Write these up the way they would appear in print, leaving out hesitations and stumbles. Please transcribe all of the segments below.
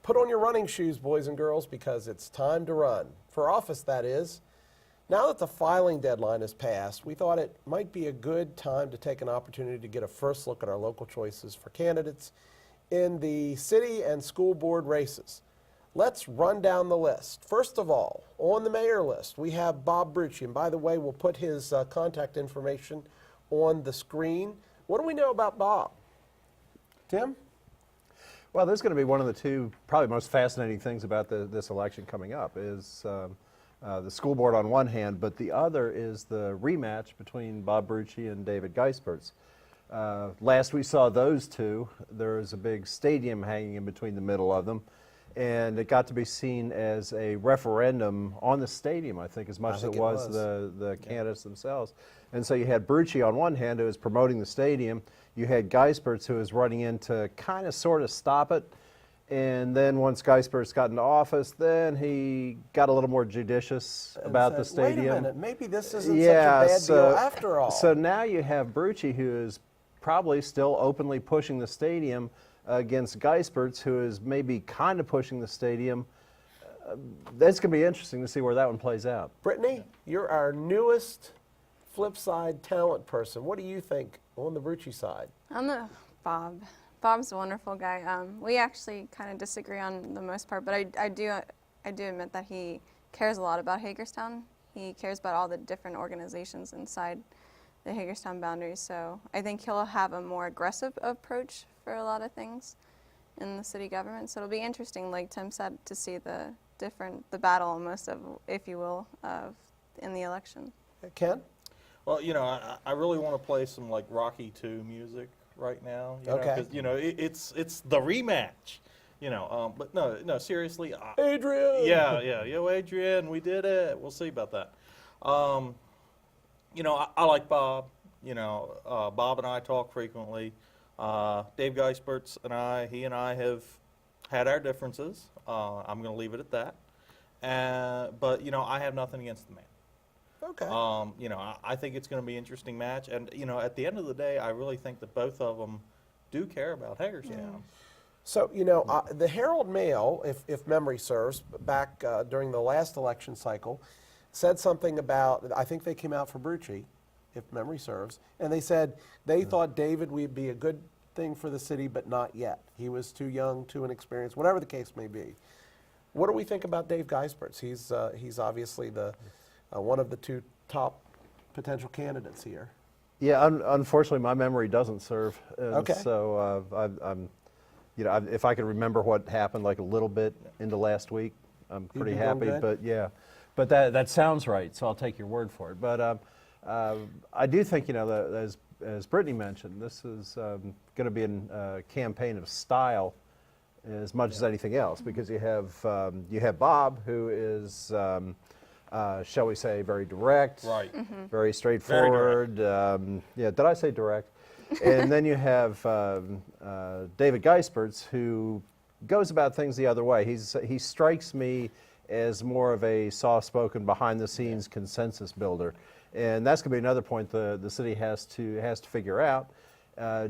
Put on your running shoes, boys and girls, because it's time to run. For office, that is. Now that the filing deadline has passed, we thought it might be a good time to take an opportunity to get a first look at our local choices for candidates in the city and school board races. Let's run down the list. First of all, on the mayor list, we have Bob Brucci. And by the way, we'll put his contact information on the screen. What do we know about Bob? Tim? Well, this is going to be one of the two probably most fascinating things about this election coming up is the school board on one hand, but the other is the rematch between Bob Brucci and David Geispertz. Last we saw those two, there was a big stadium hanging in between the middle of them, and it got to be seen as a referendum on the stadium, I think, as much as it was the candidates themselves. And so you had Brucci on one hand, who was promoting the stadium. You had Geispertz, who was running in to kind of sort of stop it. And then once Geispertz got into office, then he got a little more judicious about the stadium. Wait a minute, maybe this isn't such a bad deal after all. So now you have Brucci, who is probably still openly pushing the stadium against Geispertz, who is maybe kind of pushing the stadium. That's going to be interesting to see where that one plays out. Brittany, you're our newest Flipside talent person. What do you think on the Brucci side? I'm the Bob. Bob's a wonderful guy. We actually kind of disagree on the most part, but I do admit that he cares a lot about Hagerstown. He cares about all the different organizations inside the Hagerstown boundaries. So I think he'll have a more aggressive approach for a lot of things in the city government. So it'll be interesting, like Tim said, to see the battle almost of, if you will, in the election. Ken? Well, you know, I really want to play some like Rocky II music right now. You know, 'cause, you know, it's the rematch. You know, but no, seriously. Adrian. Yeah, yo, Adrian, we did it. We'll see about that. You know, I like Bob. You know, Bob and I talk frequently. Dave Geispertz and he and I have had our differences. I'm going to leave it at that. But you know, I have nothing against the man. Okay. You know, I think it's going to be an interesting match, and you know, at the end of the day, I really think that both of them do care about Hagerstown. So, you know, the Herald Mail, if memory serves, back during the last election cycle, said something about, I think they came out for Brucci, if memory serves, and they said they thought David would be a good thing for the city, but not yet. He was too young, too inexperienced, whatever the case may be. What do we think about Dave Geispertz? He's obviously the one of the two top potential candidates here. Yeah, unfortunately, my memory doesn't serve. Okay. So I'm, you know, if I could remember what happened like a little bit into last week, I'm pretty happy. But yeah, but that sounds right. So I'll take your word for it. But I do think, you know, that as Brittany mentioned, this is going to be a campaign of style as much as anything else, because you have Bob, who is shall we say, very direct, Right. very straightforward. Yeah, did I say direct? And then you have David Geispertz, who goes about things the other way. He strikes me as more of a soft-spoken, behind-the-scenes consensus builder, and that's going to be another point the city has to figure out.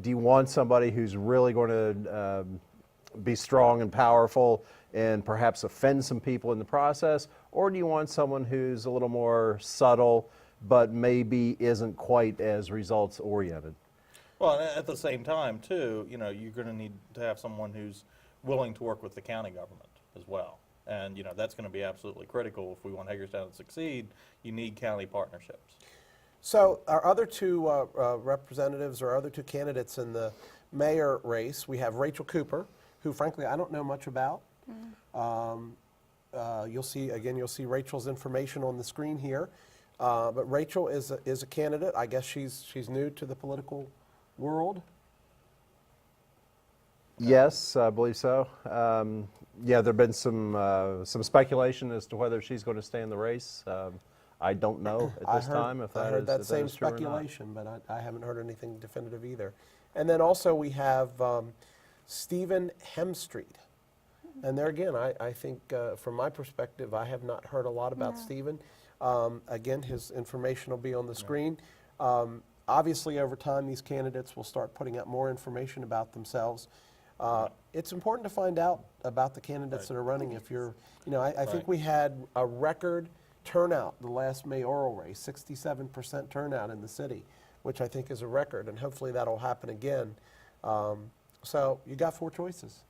Do you want somebody who's really going to be strong and powerful and perhaps offend some people in the process, or do you want someone who's a little more subtle but maybe isn't quite as results oriented? Well, and at the same time, too, you know, you're going to need to have someone who's willing to work with the county government as well. And, you know, that's going to be absolutely critical if we want Hagerstown to succeed. You need county partnerships. So our other two representatives or other two candidates in the mayor race, we have Rachel Cooper, who frankly I don't know much about. You'll see Rachel's information on the screen here. But Rachel is a candidate. I guess she's new to the political world. Yes, I believe so. Yeah, there have been some speculation as to whether she's going to stay in the race. I don't know at this time if I that heard is that same true or not. speculation, but I haven't heard anything definitive either. And then also we have Stephen Hemstreet. And there again, I think from my perspective, I have not heard a lot about Stephen. Again, his information will be on the screen. Obviously, over time, these candidates will start putting out more information about themselves. It's important to find out about the candidates that are running. If you're, I think Right. we had a record turnout the last mayoral race, 67% turnout in the city, which I think is a record, and hopefully that'll happen again. So you got 4 choices.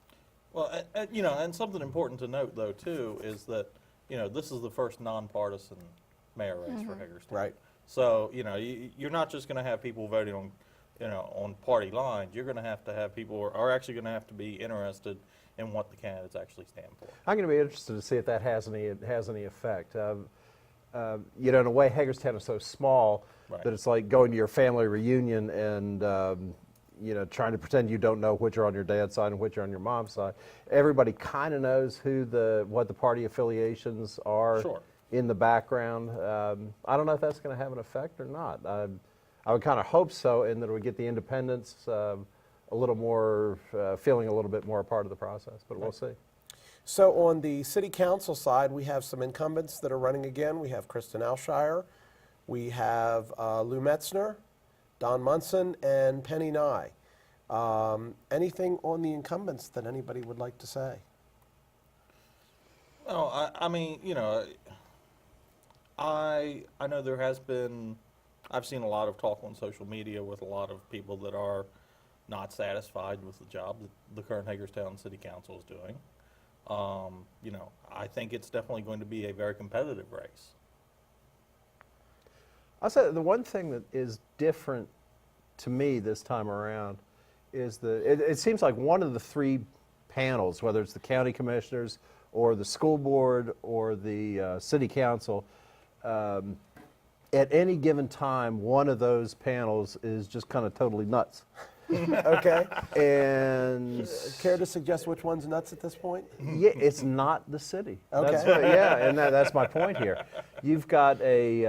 Well, and something important to note, though, too, is that, this is the first nonpartisan mayor race for Hagerstown. Right. So, you're not just going to have people voting on, on party lines. You're going to have people who are actually going to have to be interested in what the candidates actually stand for. I'm going to be interested to see if that has any effect. In a way, Hagerstown is so small Right. that it's like going to your family reunion and trying to pretend you don't know which are on your dad's side and which are on your mom's side. Everybody kind of knows what the party affiliations are Sure. in the background. I don't know if that's going to have an effect or not. I would kind of hope so, and that it would get the independents a little more, feeling a little bit more a part of the process, but we'll see. So on the city council side, we have some incumbents that are running again. We have Kristen Alshire, we have Lou Metzner, Don Munson, and Penny Nye. Anything on the incumbents that anybody would like to say? Well, I mean, I know there has been, I've seen a lot of talk on social media with a lot of people that are not satisfied with the job that the current Hagerstown City Council is doing. I think it's definitely going to be a very competitive race. I'll say the one thing that is different to me this time around is it seems like one of the 3 panels, whether it's the county commissioners or the school board or the city council, at any given time, one of those panels is just kind of totally nuts. Okay. And Care to suggest which one's nuts at this point? yeah, it's not the city. Okay. And that's my point here. You've got a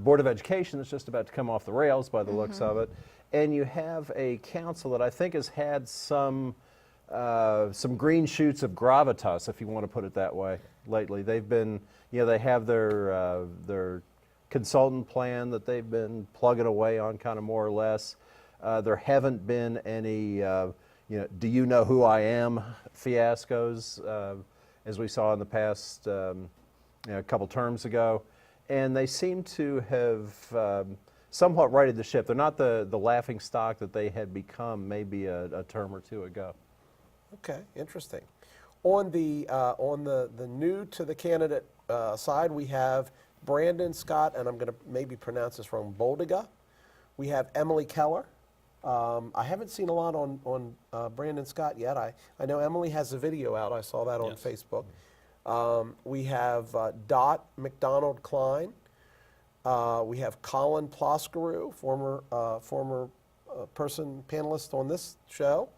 Board of Education that's just about to come off the rails by the looks of it, and you have a council that I think has had some green shoots of gravitas, if you want to put it that way, lately. They've been, they have their consultant plan that they've been plugging away on kind of more or less. There haven't been any, do you know who I am fiascos, as we saw in the past a couple terms ago. And they seem to have somewhat righted the ship. They're not the laughing stock that they had become maybe a term or 2 ago. Okay, interesting. On the new to the candidate side, we have Brandon Scott, and I'm going to maybe pronounce this wrong, Boldiga. We have Emily Keller. I haven't seen a lot on Brandon Scott yet. I know Emily has a video out. I saw that on Yes. Facebook. We have Dot McDonald Klein. We have Colin Ploskaroo, former panelist on this show.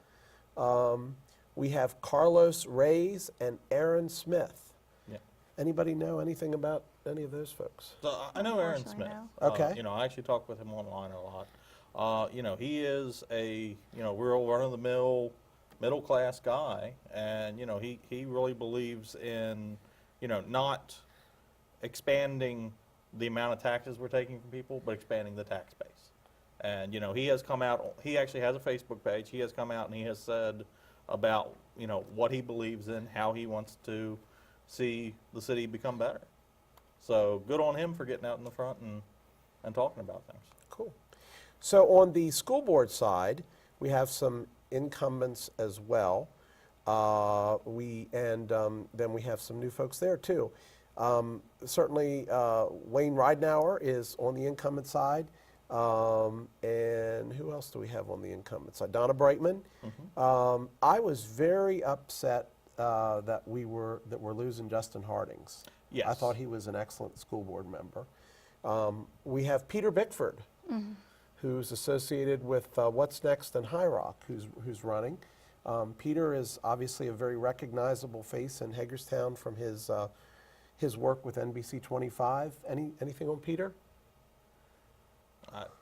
We have Carlos Reyes and Aaron Smith. Yeah. Anybody know anything about any of those folks? So I know Aaron Unfortunately, Smith. no. Okay. I actually talk with him online a lot. He is a, real run-of-the-mill, middle-class guy, and, he really believes in, not expanding the amount of taxes we're taking from people, but expanding the tax base. And, he has come out, he actually has a Facebook page. He has come out and he has said about, what he believes in, how he wants to see the city become better. So good on him for getting out in the front and talking about things. Cool. So on the school board side, we have some incumbents as well. Then we have some new folks there too. Certainly Wayne Ridenauer is on the incumbent side. And who else do we have on the incumbent side? Donna Brightman. I was very upset that we're losing Justin Hardings. Yes. I thought he was an excellent school board member. We have Peter Bickford, who's associated with What's Next and High Rock, who's running. Peter is obviously a very recognizable face in Hagerstown from his work with NBC 25. Anything on Peter?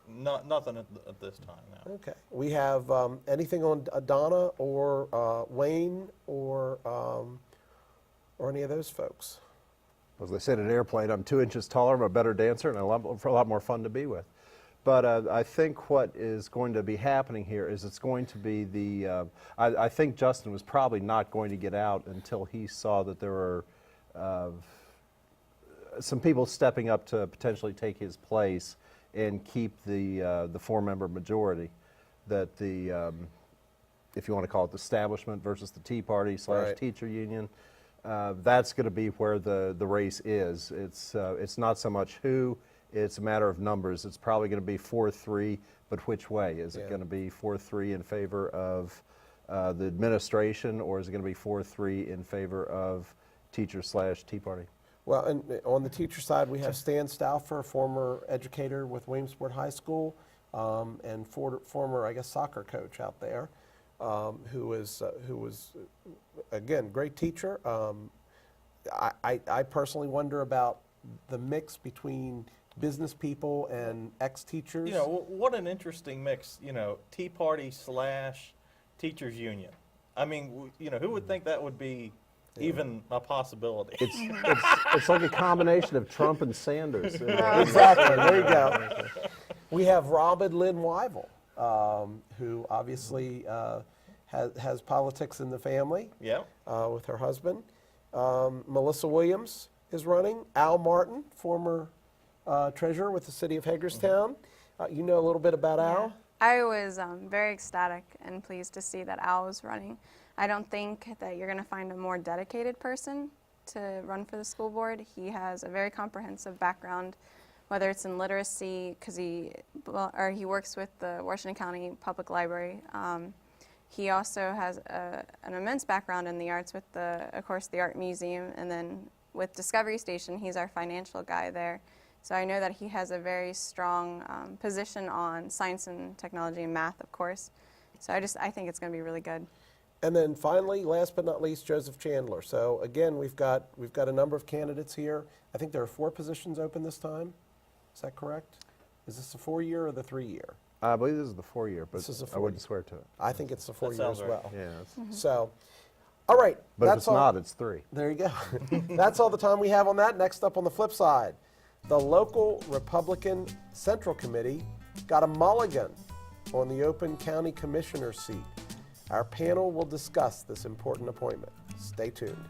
Nothing at this time now. Okay. We have anything on Donna or Wayne or any of those folks? As they said in Airplane, I'm 2 inches taller, I'm a better dancer, and a lot more fun to be with. But I think what is going to be happening here is it's going to be the, I think Justin was probably not going to get out until he saw that there were some people stepping up to potentially take his place and keep the four-member majority. That the, if you want to call it the establishment versus the Tea Party / Right. teacher union, that's going to be where the race is. It's not so much who, it's a matter of numbers. It's probably going to be 4-3, but which way? Is it Yeah. going to be 4-3 in favor of the administration, or is it going to be 4-3 in favor of teachers / Tea Party? Well, and on the teacher side, we have Stan Stauffer, former educator with Williamsport High School, and former, I guess, soccer coach out there, who was, again, great teacher. I personally wonder about the mix between business people and ex-teachers. You know, what an interesting mix, you know, Tea Party / teachers union. I mean, you know, who would think that would be even a possibility? It's like a combination of Trump and Sanders. Exactly. There you go. We have Robin Lynn Wyville, who obviously has politics in the family. Yeah. With her husband. Melissa Williams is running. Al Martin, former treasurer with the city of Hagerstown. You know a little bit about Al? I was very ecstatic and pleased to see that Al was running. I don't think that you're going to find a more dedicated person to run for the school board. He has a very comprehensive background, whether it's in literacy, because he works with the Washington County Public Library. He also has an immense background in the arts with, of course, the Art Museum, and then with Discovery Station, he's our financial guy there. So I know that he has a very strong position on science and technology and math, of course. So I think it's going to be really good. And then finally, last but not least, Joseph Chandler. So again, we've got a number of candidates here. I think there are 4 positions open this time. Is that correct? Is this the 4-year or the 3-year? I believe this is the 4-year, but This is a I wouldn't 4-year. swear to it. I think it's the 4-year sounds as right. well. Yeah, So, all right. but if that's it's all. not, it's 3. There you go. That's all the time we have on that. Next up on the flip side, the local Republican Central Committee got a mulligan on the open county commissioner seat. Our panel will discuss this important appointment. Stay tuned.